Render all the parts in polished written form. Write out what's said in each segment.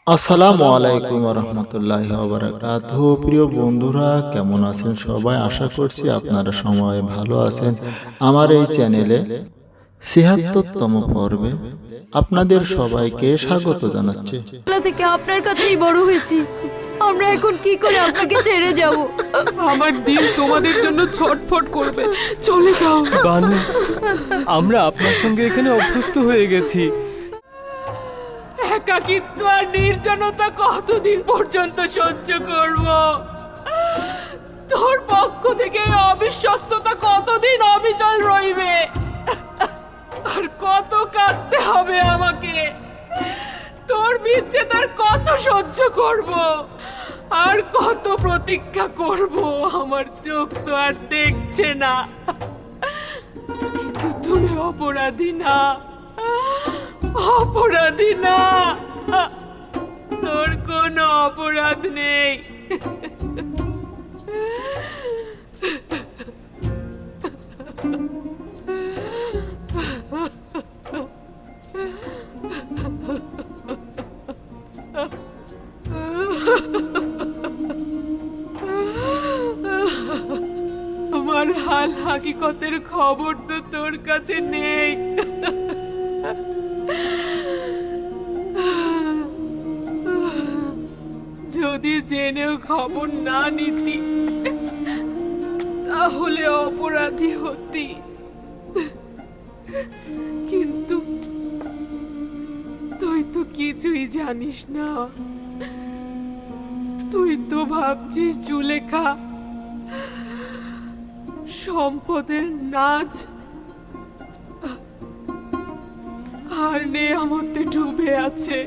আসসালামু আলাইকুম রহমতুল্লাহি ওয়া বারাকাতুহু। প্রিয় বন্ধুরা, কেমন আছেন সবাই? আশা করছি আপনারা সবাই ভালো আছেন। আমার এই চ্যানেলে ৭৬তম পর্বে আপনাদের সবাইকে স্বাগত জানাচ্ছি। ছোটবেলা থেকে আপনার কাছেই বড় হয়েছি। আমরা এখন কি করে আপনাকে ছেড়ে যাব? আমার দিন তোমাদের জন্য ছটফট করবে। চলে যাও বানু, আমরা আপনার সঙ্গে এখানে অভ্যস্ত হয়ে গেছি। একাকিত্ব আর নির্জনতা কতদিন পর্যন্ত সহ্য করব? তোর পক্ষ থেকে এই অবিশ্বস্ততা কতদিন অবিচল রইবে? আর কত কাঁদতে হবে আমাকে? তোর বিচ্ছেদ আর কত সহ্য করব? আর কত প্রতীক্ষা করব? আমার চোখ তো আর দেখছে না, কিন্তু তুমি অপরাধী না, অপরাধী না। তোর কোনো অপরাধ নেই। আমার হাল হাকিকতের খবর তো তোর কাছে নেই। যদি জেনেও খবর না নিতি তাহলে অপরাধী হতি, কিন্তু তুই তো কিছুই জানিস না। তুই তো ভাবছিস জুলেখা সম্পদের নাচ আর নেয়ামতে ডুবে আছে।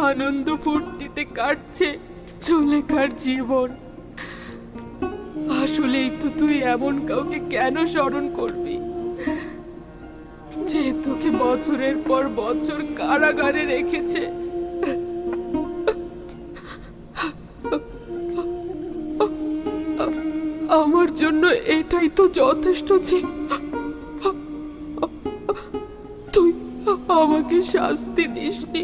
আনন্দ ফুর্তিতে কাটছে জুলেখার জীবন। আসলেই তো তুই এমন কাউকে কেন স্মরণ করবি যে তোকে বছরের পর বছর কারাগারে রেখেছে? আমার জন্য এটাই তো যথেষ্ট যে তুই আমাকে শাস্তি দিসনি।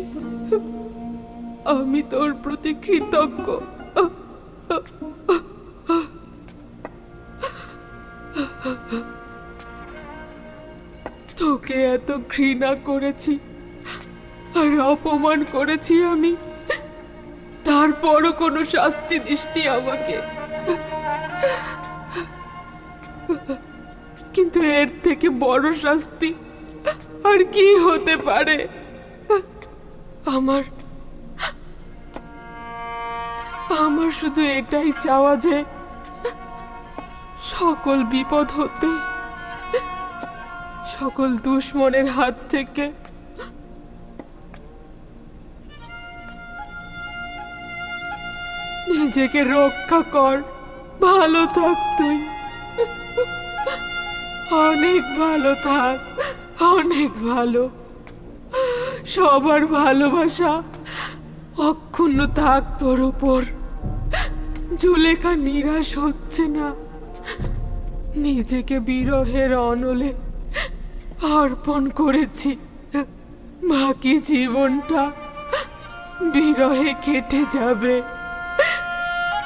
আমি তোর প্রতি কৃতজ্ঞ। তোকে এত ঘৃণা করেছি আর অপমান করেছি আমি, তারপরও কোনো শাস্তি দিসনি আমাকে। কিন্তু এর থেকে বড় শাস্তি আর কি হতে পারে? আমার আমার শুধু এটাই চাওয়া যে সকল বিপদ হতে, সকল দুশ্মনের হাত থেকে নিজেকে রক্ষা কর। ভালো থাক তুই, অনেক ভালো থাক, অনেক ভালো। সবার ভালোবাসা অক্ষুণ্ণ থাক তোর উপর। জুলেখা নিরাশ হচ্ছে না, নিজেকে বিরহের অনলে অর্পণ করেছি। বাকি জীবনটা বিরহে কেটে যাবে।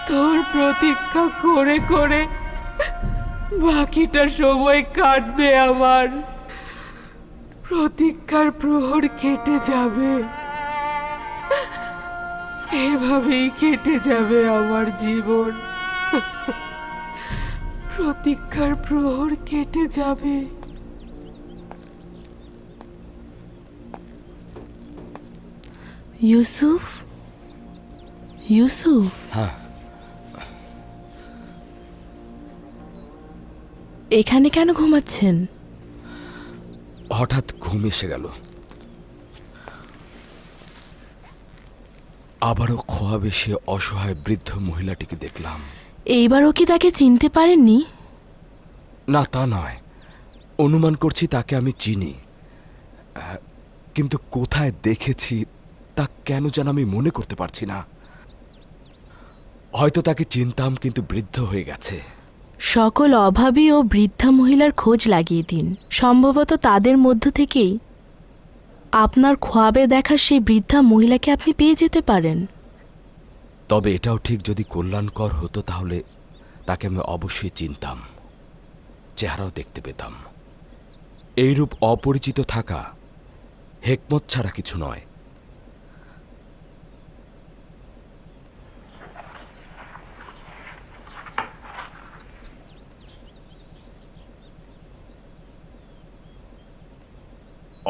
তোর প্রতীক্ষা করে করে বাকিটা সময় কাটবে আমার। প্রতীক্ষার প্রহর কেটে যাবে, এভাবেই কেটে যাবে আমার জীবন। প্রতীক্ষার প্রহর কেটে যাবে। ইউসুফ, ইউসুফ, হ্যাঁ, এখানে কেন ঘুমাচ্ছেন? হঠাৎ ঘুম এসে গেল। আবারও খোয়াবে সে অসহায় বৃদ্ধ মহিলাটিকে দেখলাম। এইবারও কি তাকে চিনতে পারেননি? না, তা নয়, অনুমান করছি তাকে আমি চিনি, কিন্তু কোথায় দেখেছি তা কেন যেন আমি মনে করতে পারছি না। হয়তো তাকে চিনতাম, কিন্তু বৃদ্ধ হয়ে গেছে। সকল অভাবী ও বৃদ্ধা মহিলার খোঁজ লাগিয়ে দিন। সম্ভবত তাদের মধ্য থেকেই আপনার খোয়াবে দেখা সেই বৃদ্ধা মহিলাকে আপনি পেয়ে যেতে পারেন। তবে এটাও ঠিক, যদি কল্যাণকর হতো তাহলে তাকে আমি অবশ্যই চিনতাম, চেহারাও দেখতে পেতাম। এইরূপ অপরিচিত থাকা হেকমত ছাড়া কিছু নয়।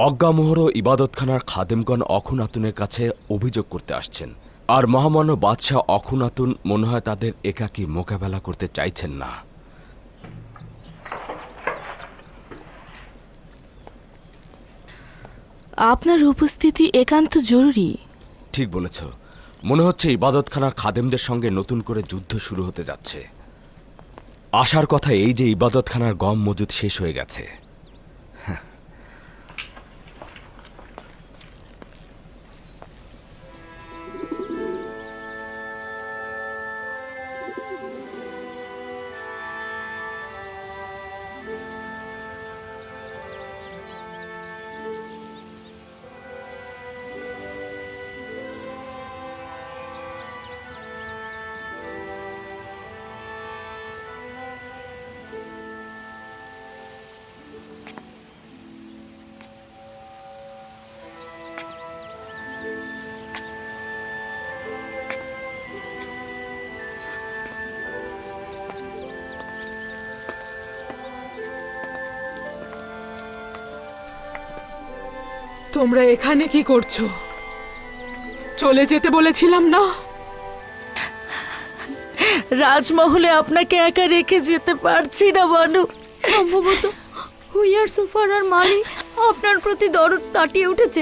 অজ্ঞামোহর ও ইবাদতখানার খাদেমগণ অখুনাতুনের কাছে অভিযোগ করতে আসছেন, আর মহামান্য বাদশাহ অখুনাতুন মনে হয় তাদের একাকী মোকাবেলা করতে চাইছেন না। আপনার উপস্থিতি একান্ত জরুরি। ঠিক বলেছ, মনে হচ্ছে ইবাদতখানার খাদেমদের সঙ্গে নতুন করে যুদ্ধ শুরু হতে যাচ্ছে। আশার কথা এই যে ইবাদতখানার গম মজুদ শেষ হয়ে গেছে। তোমরা এখানে কি করছো? চলে যেতে বলেছিলাম না? রাজমহলে আপনাকে একা রেখে যেতে পারছি না বানু। সম্ভবত হুইয়ার সুফার আর মালি আপনার প্রতি দরদ কাটিয়ে উঠেছে,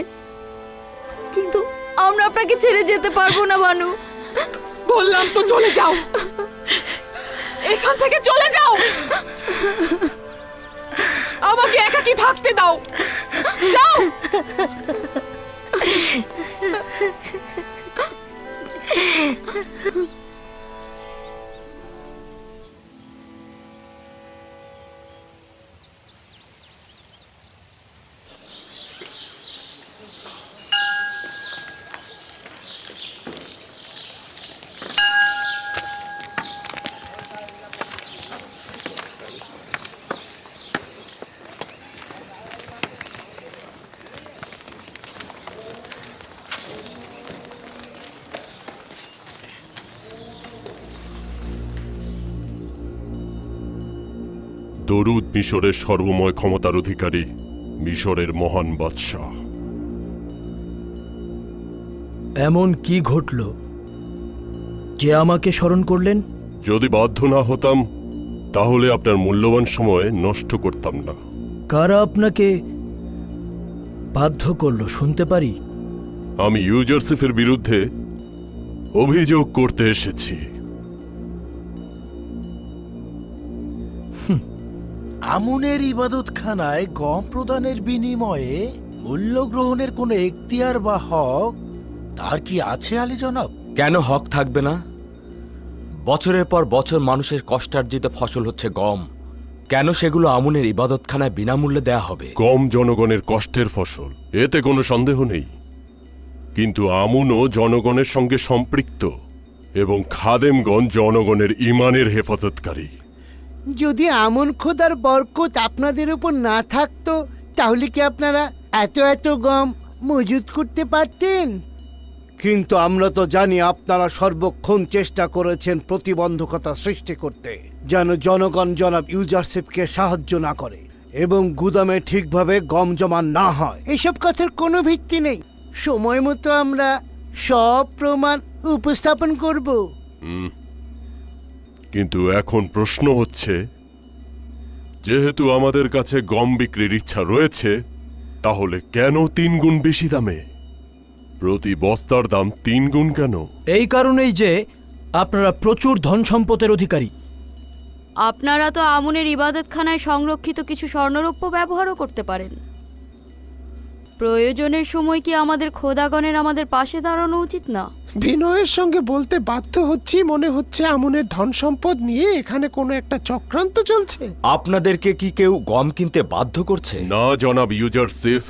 কিন্তু আমরা আপনাকে ছেড়ে যেতে পারবো না বানু। বললাম তো চলে যাও, এখান থেকে চলে যাও। আমাকে একাকী থাকতে দাও, যাও। দরুদ মিশরের সর্বময় ক্ষমতার অধিকারী, মিশরের মহান বাদশাহ। এমন কি ঘটল যে আমাকে স্মরণ করলেন? যদি বাধ্য না হতাম তাহলে আপনার মূল্যবান সময় নষ্ট করতাম না। কারা আপনাকে বাধ্য করলো শুনতে পারি? আমি ইউজারসিফের বিরুদ্ধে অভিযোগ করতে এসেছি। আমুনের ইবাদতখানায় গম প্রদানের বিনিময়ে মূল্য গ্রহণের কোনো এখতিয়ার বা হক তার কি আছে আলী জনাব? কেন হক থাকবে না? বছরের পর বছর মানুষের কষ্টার্জিত ফসল হচ্ছে গম, কেন সেগুলো আমুনের ইবাদতখানায় বিনামূল্যে দেয়া হবে? গম জনগণের কষ্টের ফসল, এতে কোনো সন্দেহ নেই, কিন্তু আমুনও জনগণের সঙ্গে সম্পৃক্ত এবং খাদেমগণ জনগণের ঈমানের হেফাজতকারী। যদি আমন খোদার বরকত আপনাদের উপর না থাকতো তাহলে কি আপনারা এত এত গম মজুত করতে পারতেন? কিন্তু আমরা তো জানি আপনারা সর্বক্ষণ চেষ্টা করেছেন প্রতিবন্ধকতা সৃষ্টি করতে, যেন জনগণ জনাব ইউজারশিপকে সাহায্য না করে এবং গুদামে ঠিকভাবে গম জমা না হয়। এসব কথার কোনো ভিত্তি নেই। সময় মতো আমরা সব প্রমাণ উপস্থাপন করব। কিন্তু এখন প্রশ্ন হচ্ছে, যেহেতু আমাদের কাছে গম বিক্রির ইচ্ছা রয়েছে, তাহলে কেন 3 গুণ বেশি দামে? প্রতি বস্তার দাম 3 গুণ কেন? এই কারণেই যে আপনারা প্রচুর ধন সম্পদের অধিকারী। আপনারা তো আমুনের ইবাদতখানায় সংরক্ষিত কিছু স্বর্ণরৌপ্য ব্যবহারও করতে পারেন। প্রয়োজনের সময় কি আমাদের খোদাগণের আমাদের পাশে দাঁড়ানো উচিত না? বিনয়ের সঙ্গে বলতে বাধ্য হচ্ছি, মনে হচ্ছে আমনের ধন সম্পদ নিয়ে এখানে কোনো একটা চক্রান্ত চলছে। আপনাদেরকে কি কেউ গম কিনতে বাধ্য করছে? না জনাব ইউজারসিফ,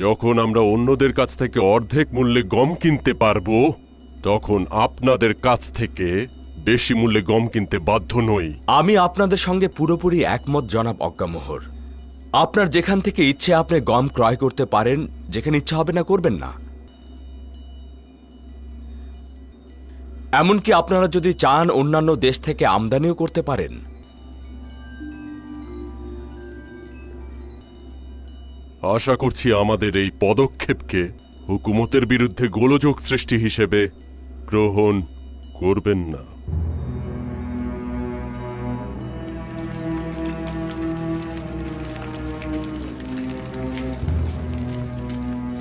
যখন আমরা অন্যদের কাছ থেকে অর্ধেক মূল্যে গম কিনতে পারবো, তখন আপনাদের কাছ থেকে বেশি মূল্যে গম কিনতে বাধ্য নই। আমি আপনাদের সঙ্গে পুরোপুরি একমত জনাব অজ্ঞামোহর। আপনার যেখান থেকে ইচ্ছে আপনি গম ক্রয় করতে পারেন, যেখানে ইচ্ছা হবে না করবেন না। এমনকি আপনারা যদি চান অন্যান্য দেশ থেকে আমদানিও করতে পারেন। আশা করছি আমাদের এই পদক্ষেপকে হুকুমতের বিরুদ্ধে গোলযোগ সৃষ্টি হিসেবে গ্রহণ করবেন না।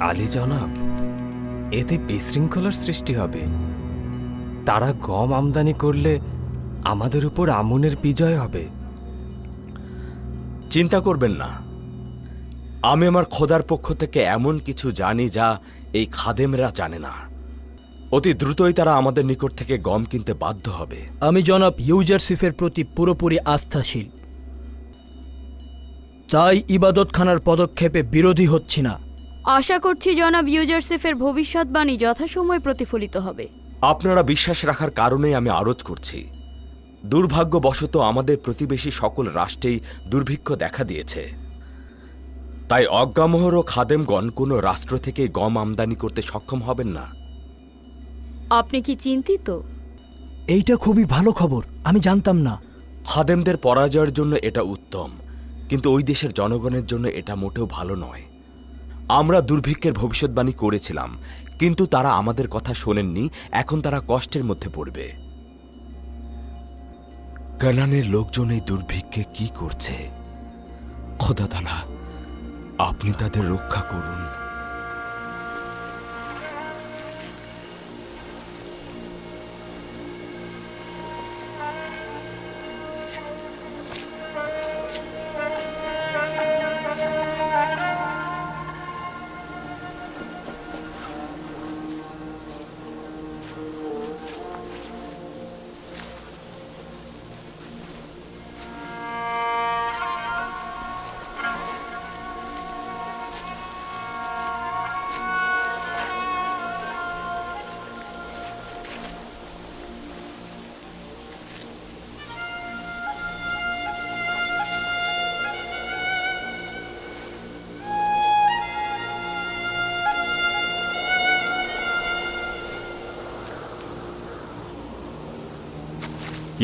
আলী জনাব, এতে বিশৃঙ্খলার সৃষ্টি হবে। তারা গম আমদানি করলে আমাদের উপর আমুনের বিজয় হবে। চিন্তা করবেন না, আমি আমার খোদার পক্ষ থেকে এমন কিছু জানি যা এই খাদেমরা জানে না। অতি দ্রুতই তারা আমাদের নিকট থেকে গম কিনতে বাধ্য হবে। আমি জনাব ইউজারসিফের প্রতি পুরোপুরি আস্থাশীল, তাই ইবাদতখানার পদক্ষেপে বিরোধী হচ্ছি না। আশা করছি জনাব ইউজারসিফের ভবিষ্যৎবাণী যথাসময়ে প্রতিফলিত হবে। আপনারা বিশ্বাস রাখার কারণেই আমি আরজ করছি। দুর্ভাগ্যবশত আমাদের প্রতিবেশী সকল রাষ্ট্রেই দুর্ভিক্ষ দেখা দিয়েছে, তাই অজ্ঞামোহর ও খাদেমগণ কোনো রাষ্ট্র থেকে গম আমদানি করতে সক্ষম হবেন না। আপনি কি চিন্তিত? এইটা খুবই ভালো খবর, আমি জানতাম না। খাদেমদের পরাজয়ের জন্য এটা উত্তম, কিন্তু ওই দেশের জনগণের জন্য এটা মোটেও ভালো নয়। আমরা দুর্ভিক্ষের ভবিষ্যৎবাণী করেছিলাম, কিন্তু তারা আমাদের কথা শোনেননি। এখন তারা কষ্টের মধ্যে পড়বে। কানানের লোকজন এই দুর্ভিক্ষে কি করছে? খোদা তাআলা, আপনি তাদের রক্ষা করুন।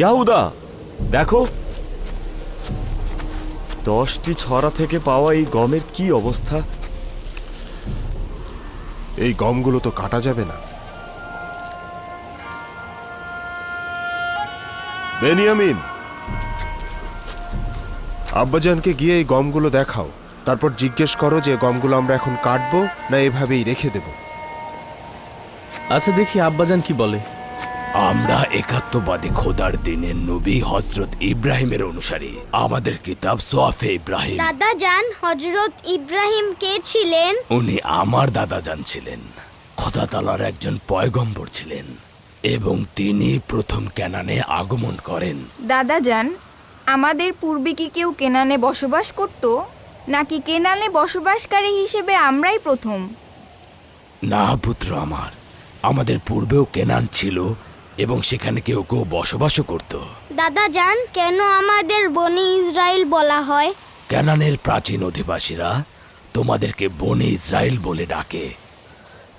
ইয়াহুদা, দেখো 10টি ছড়া থেকে পাওয়া এই গমের কি অবস্থা। এই গমগুলো তো কাটা যাবে না। বেনিয়ামিন, আব্বাজানকে গিয়ে এই গমগুলো দেখাও, তারপর জিজ্ঞেস করো যে গমগুলো আমরা এখন কাটবো না এভাবেই রেখে দেব। আচ্ছা, দেখি আব্বাজান কি বলে। আমরা একাত্মবাদী খোদার দিনের নবী হযরত ইব্রাহিমের অনুসারী। আমাদের কিতাব সোয়াফে ইব্রাহিম। দাদা জান, হযরত ইব্রাহিম কে ছিলেন? উনি আমার দাদা জান ছিলেন। খোদা তাআলার একজন পয়গম্বর ছিলেন এবং তিনি প্রথম কেনানে আগমন করেন। দাদা জান, আমাদের পূর্বে কি কেউ কেনানে বসবাস করত, নাকি কেনানে বসবাসকারী হিসেবে আমরাই প্রথম? না পুত্র আমার, আমাদের পূর্বেও কেনান ছিল এবং সেখানে কেউ কেউ বসবাসও করত। দাদা জান, কেন আমাদের বনি ইসরাইল বলা হয়? কেনানের প্রাচীন অধিবাসীরা তোমাদেরকে বনে ইসরায়েল বলে ডাকে,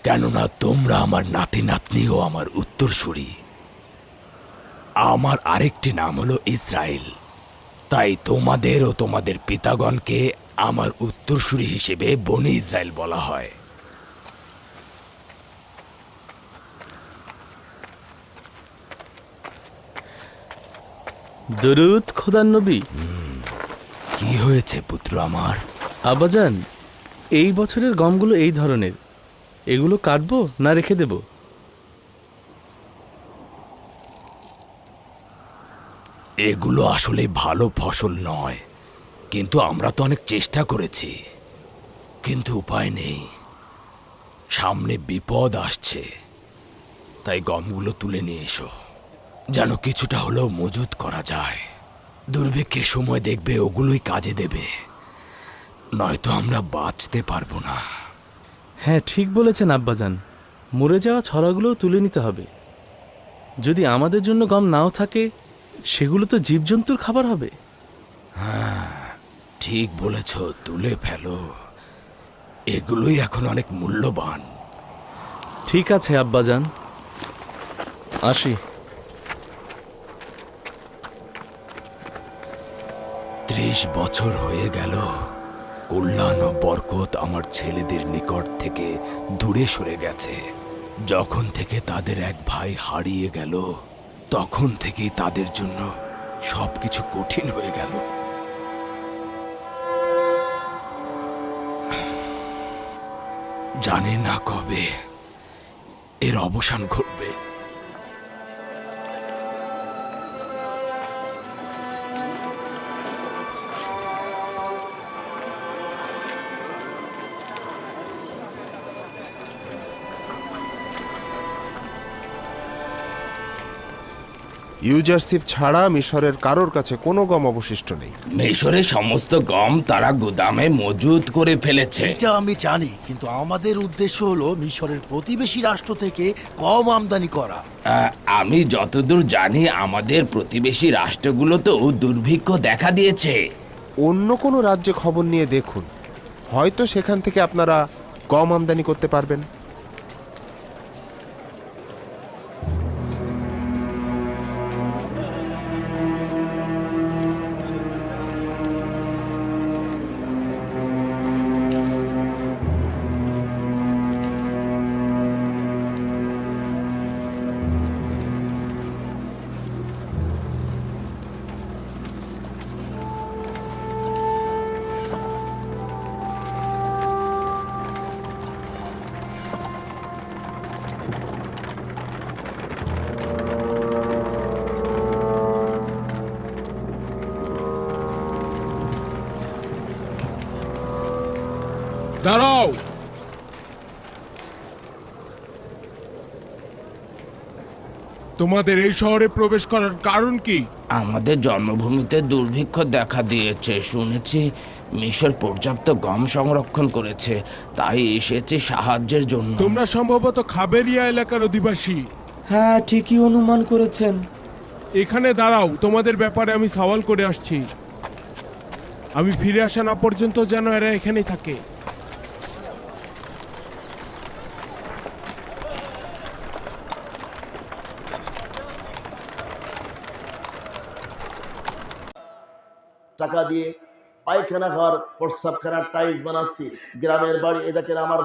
কেননা তোমরা আমার নাতি নাতনি ও আমার উত্তরসূরি। আমার আরেকটি নাম হলো ইসরায়েল, তাই তোমাদের ও তোমাদের পিতাগণকে আমার উত্তরসূরি হিসেবে বনে ইসরায়েল বলা হয়। দরুদ খোদার নবী। কি হয়েছে পুত্র আমার? আব্বাজান, এই বছরের গমগুলো এই ধরনের, এগুলো কাটবো না রেখে দেব? এগুলো আসলে ভালো ফসল নয়, কিন্তু আমরা তো অনেক চেষ্টা করেছি, কিন্তু উপায় নেই। সামনে বিপদ আসছে, তাই গমগুলো তুলে নিয়ে এসো, যেন কিছুটা হলেও মজুত করা যায়। দুর্ভিক্ষের সময় দেখবে ওগুলোই কাজে দেবে, নয়তো আমরা বাঁচতে পারবো না। হ্যাঁ, ঠিক বলেছেন আব্বাজান। মরে যাওয়া ছড়াগুলোও তুলে নিতে হবে। যদি আমাদের জন্য গম নাও থাকে, সেগুলো তো জীবজন্তুর খাবার হবে। ঠিক বলেছ, তুলে ফেলো। এগুলোই এখন অনেক মূল্যবান। ঠিক আছে আব্বাজান, আসি। 30 বছর হয়ে গেল কল্যাণ ও বরকত আমার ছেলেদের নিকট থেকে দূরে সরে গেছে। যখন থেকে তাদের এক ভাই হারিয়ে গেল, তখন থেকেই তাদের জন্য সবকিছু কঠিন হয়ে গেল। জানি না কবে এর অবসান ঘটবে। ইউজারশিপ ছাড়া মিশরের কারোর কাছে কোনো গম অবশিষ্ট নেই। মিশরে সমস্ত গম তারা গুদামে মজুত করে ফেলেছে। এটা আমি জানি, কিন্তু আমাদের উদ্দেশ্য হলো মিশরের প্রতিবেশী রাষ্ট্র থেকে গম আমদানি করা। আমি যতদূর জানি আমাদের প্রতিবেশী রাষ্ট্রগুলোতেও দুর্ভিক্ষ দেখা দিয়েছে। অন্য কোনো রাজ্যে খবর নিয়ে দেখুন, হয়তো সেখান থেকে আপনারা গম আমদানি করতে পারবেন। দাঁড়াও। তোমাদের এই শহরে প্রবেশ করার কারণ কি? আমাদের জন্মভূমিতে দুর্ভিক্ষ দেখা দিয়েছে শুনেছি। মিশর পর্যাপ্ত গম সংরক্ষণ করেছে, তাই এসেছে সাহায্যের জন্য। তোমরা সম্ভবত খাবেরিয়া এলাকার অধিবাসী। হ্যাঁ, ঠিকই অনুমান করেছেন। এখানে দাঁড়াও, তোমাদের ব্যাপারে আমি সওয়াল করে আসছি। আমি ফিরে আসা না পর্যন্ত যেন এরা এখানেই থাকে। টাকা দিয়ে পায়খানা ঘর, প্রস্রাবখানার টাইলস বানাচ্ছি। গ্রামের বাড়ি, এ দেখেন আমার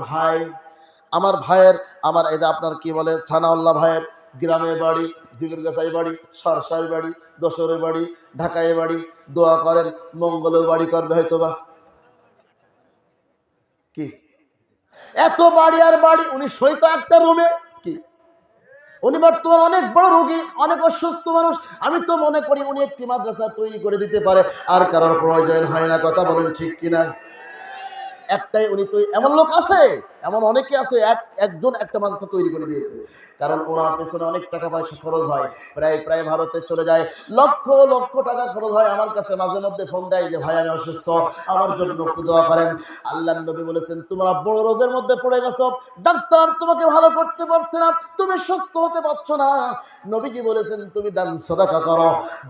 ভাইয়ের এই যে আপনার কি বলে সানাউল্লাহ ভাইয়ের গ্রামের বাড়ি, জিগরগাছাই বাড়ি, সরসার বাড়ি, যশোরের বাড়ি, ঢাকায় বাড়ি। দোয়া করেন মঙ্গলের বাড়ি করবে হয়তো বা। কি এত বাড়ি আর বাড়ি, উনি সইতো একটা রুমে। কি উনি বর্তমানে অনেক বড় রোগী, অনেক অসুস্থ মানুষ। আমি তো মনে করি উনি একটি মাদ্রাসা তৈরি করে দিতে পারে, আর কারোর প্রয়োজন হয় না। কথা বলেন ঠিক কিনা? একটাই উনি তো, এমন লোক আছে, এমন অনেকে আছে, একজন একটা মাদ্রাসা তৈরি করে দিয়েছে। কারণ ওনার পেছনে অনেক টাকা পয়সা খরচ হয়, প্রায় ভারতে চলে যায়, লক্ষ লক্ষ টাকা খরচ হয়। আমার কাছে মাঝে মধ্যে ফোন দেয় যে ভাই আমি অসুস্থ, আমার জন্য একটু দোয়া করেন। আল্লাহর নবী বলেছেন তোমরা বড় রোগের মধ্যে পড়ে গেছো, ডাক্তার তোমাকে ভালো করতে পারছে না, তুমি সুস্থ হতে পারছো না। নবীজি বলেছেন তুমি দান সাদাকা করো,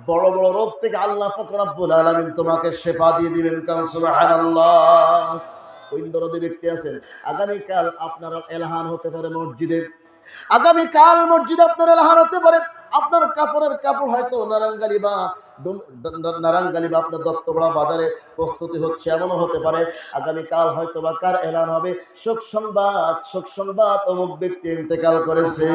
বড় বড় রোগ থেকে আল্লাহ পাক রব্বুল আলামিন তোমাকে শিফা দিয়ে দিবেন। কারণ সুবহানাল্লাহ। ওই দরদি ব্যক্তি আছেন, আগামীকাল আপনার এলাহান হতে পারে মসজিদে, আগামীকাল মসজিদে আপনার এলাহান হতে পারে। আপনার কাপড়ের কাপড় হয়তো নারাঙ্গালি বা আপনার দত্তপাড়া বাজারে প্রস্তুতি হচ্ছে, এমনও হতে পারে। আগামীকাল হয়তো বা কার এলান হবে, শোক সংবাদ অমুক ব্যক্তি ইন্তেকাল করেছে।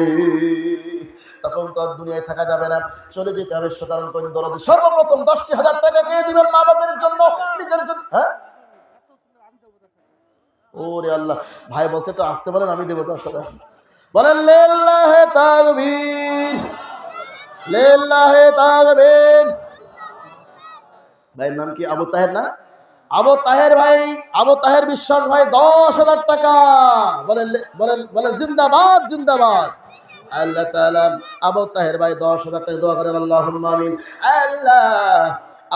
তখন তো আর দুনিয়ায় থাকা যাবে না, চলে যেতে হবে। সুতরাং কোন দরদি সর্বপ্রথম 10,000 টাকা কে দিবেন মা বাবার জন্য, নিজের জন্য। হ্যাঁ, ওরে আল্লাহ, ভাই বলছে একটু আসতে বলেন, আমি দেবো। তার সাথে বলেন লিল্লাহি তাকবীর, লিল্লাহি তাকবীর। ভাইয়ের নাম কি? আবু তাহের না? আবু তাহের ভাই, আবু তাহের বিশ্বাস ভাই 10,000 টাকা। বলেন বলেন বলেন জিন্দাবাদ, জিন্দাবাদ। আল্লাহ তাআলা আবু তাহের ভাই 10,000 টাকা দোয়া করেন, আল্লাহুম্মা আমিন। আল্লাহ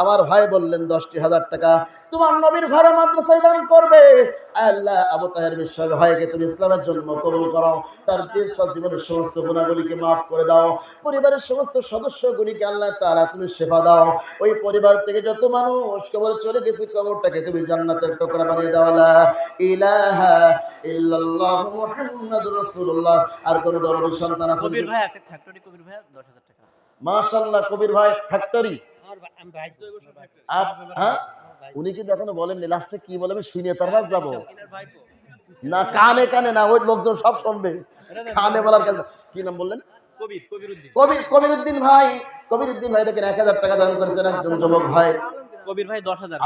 আমার ভাই বললেন 10,000 টাকা তোমার নবীর ঘরে মাদ্রাসায় দান করবে। আল্লাহ আবু তাহের বিশ্বাস ভাইকে তুমি ইসলামের জন্য কবুল করো, তার জীবনের সমস্ত গুণাগুলিকে মাফ করে দাও, পরিবারের সমস্ত সদস্যগুলিকে আল্লাহ তাআলা তুমি সেবা দাও। ওই পরিবার থেকে যত মানুষ কবরে চলে গেছে কবরটাকে তুমি জান্নাতের টুকরা বানিয়ে দাও। লা ইলাহা ইল্লাল্লাহ মুহাম্মাদুর রাসূলুল্লাহ। আর কোন দরদি সন্তান আছে? কবির ভাই একটা ফ্যাক্টরি, কবির ভাই 10,000 টাকা। মাশাআল্লাহ, কবির ভাই ফ্যাক্টরি। হ্যাঁ, উনি কিন্তু এখনো বলেননি, লাস্টে কি বলে আমি শুনে তারপর যাবো না। কানে কানে না, ওই লোকজন সব শুনবে, কানে বলার কাজ। কি নাম বললেন? কবিরউদ্দিন ভাই। কবিরউদ্দিন ভাই দেখেন 1,000 টাকা দান করেছেন একজন যুবক ভাই। কবির ভাই 10,000।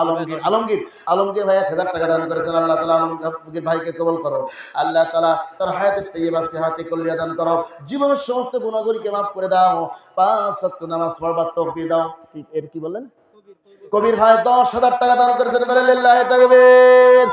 আলমগীর ভাই 1,000 টাকা দান করেছেন। আল্লাহ তাআলা আলমগীর ভাইকে কবুল করো। আল্লাহ তাআলা তার হায়াতে তাইয়্যিবা সিহাতে কুল্লিয়া দান করো, জীবনের সমস্ত গুনাহগুলিকে মাফ করে দাও, 5 ওয়াক্ত নামাজ পড়বার তৌফিক দাও। এর কি বললেন? কবির ভাই 10,000 টাকা দান করেছেন। বলে লিল্লাহি তাকবীর।